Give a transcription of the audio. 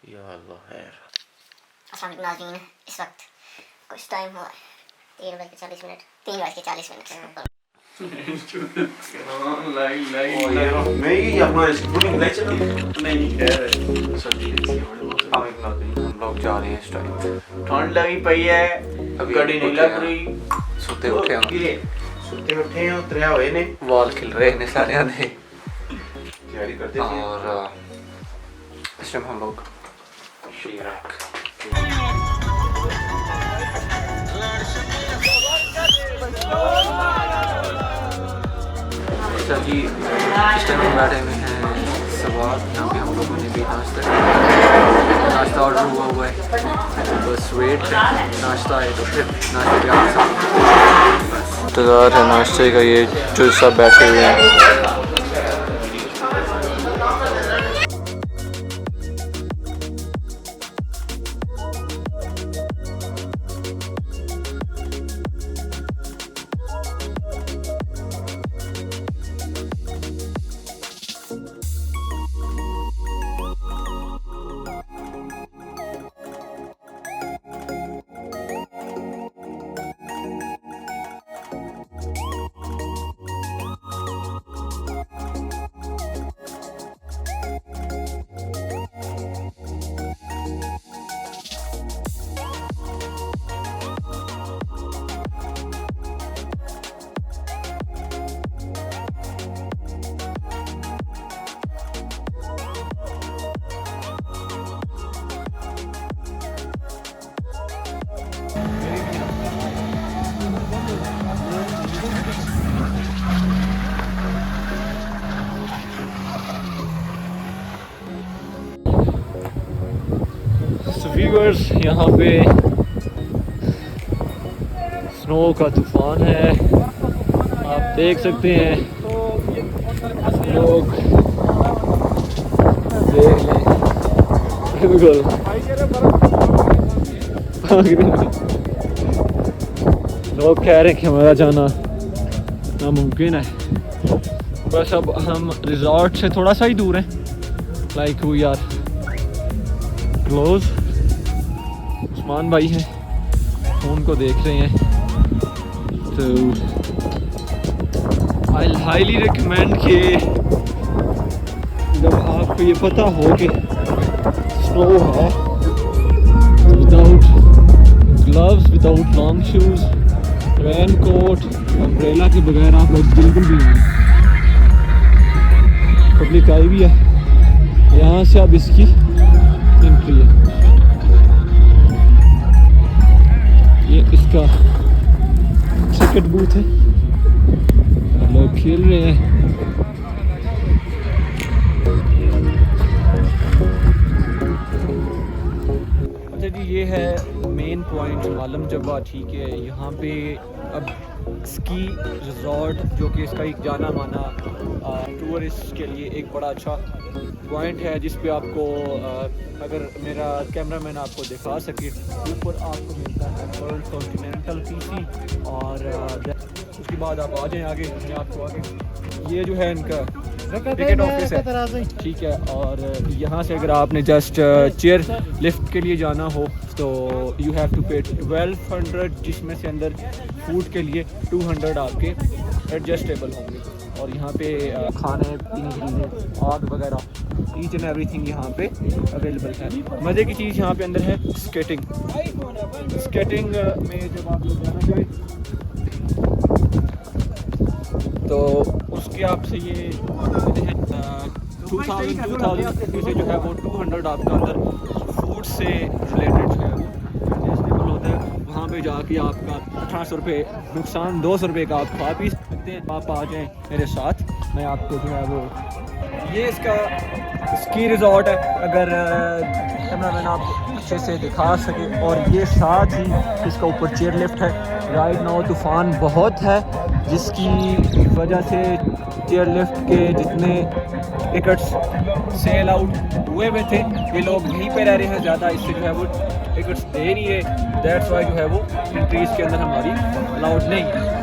या अल्लाह खैर। अस्सलाम वालेकुम नाज़रीन, इस वक्त कुछ टाइम हुआ है 3:40, 3:40 हम लोग जा रहे हैं इस टाइम। ठंड लगी पई है, गड्डी नहीं लग रही। सुते उठे हैं, सुते उठे हैं, उतरे हुए ने, वाल खिल रहे हैं सारे आधे तैयारी करते थे। और इस टाइम हम लोग शीरक जी इस टाइम हम बैठे हुए हैं सवार। यहाँ पे हम लोगों ने भी नाश्ता ऑर्डर हुआ है, बस वेट है नाश्ता है तो फिर नाश्ते के आगे इंतज़ार है नाश्ते का। ये जो सब बैठे हुए हैं व्यूअर्स। यहाँ पे स्नो का तूफान है, आप देख सकते हैं। लोग देख लें, बिल्कुल लोग कह रहे हैं कि हमारा जाना नामुमकिन है। बस अब हम रिजॉर्ट से थोड़ा सा ही दूर हैं, like we are close. Usman भाई हैं, फ़ोन को देख रहे हैं। तो आई हाईली रिकमेंड कि जब आपको ये पता हो कि स्नो है, without gloves, without long shoes, raincoat, umbrella के बगैर आप लोग बिल्कुल भी नहीं। पब्लिक आई भी है यहाँ से, अब इसकी एंट्री है। ये इसका टिकट बूथ है, लोग खेल रहे हैं। अच्छा जी, ये है मेन पॉइंट मालम जबा, ठीक है। यहाँ पे अब स्की रिजॉर्ट, जो कि इसका एक जाना माना टूरिस्ट के लिए एक बड़ा अच्छा पॉइंट है, जिस पे आपको अगर मेरा कैमरामैन आपको दिखा सके, ऊपर आपको मिलता है वर्ल्ड कॉन्टिनेंटल पीसी। और उसके बाद आप आ जाएँ आगे, मैं आपको आगे ये जो है इनका टिकट ऑफिस है, ठीक है। और यहाँ से अगर आपने जस्ट चेयर लिफ्ट के लिए जाना हो तो यू हैव टू पे 1200, जिसमें से अंदर फूड के लिए 200 आपके एडजस्टेबल होंगे। और यहाँ पे खाने पीने के लिए आग वगैरह ईच एंड एवरीथिंग यहाँ पे अवेलेबल है। मज़े की चीज़ यहाँ पे अंदर है स्केटिंग। स्केटिंग में जब आप लोग जाना चाहें तो उसके आपसे ये 2000 से जो है वो 200 आपका अंदर फूड से रिलेटेड जो है वो एडजस्टेबल होता है। वहाँ पे जाके आपका 1800 रुपये नुकसान, 200 रुपये का आप खा पी सकते हैं। आप आ जाएँ मेरे साथ, मैं आपको जो है वो ये इसका स्की रिजॉर्ट है, अगर कैमरामैन आप अच्छे से दिखा सके। और ये साथ ही इसका ऊपर चेयर लिफ्ट है। राइट नाउ तूफ़ान बहुत है, जिसकी वजह से चेयर लिफ्ट के जितने टिकट्स सेल आउट हुए हुए थे, ये लोग यहीं पे रह रहे हैं ज़्यादा, इससे जो है वो टिकट्स दे नहीं है। दैट्स वाई जो है वो एंट्रीज़ के अंदर हमारी अलाउड नहीं है।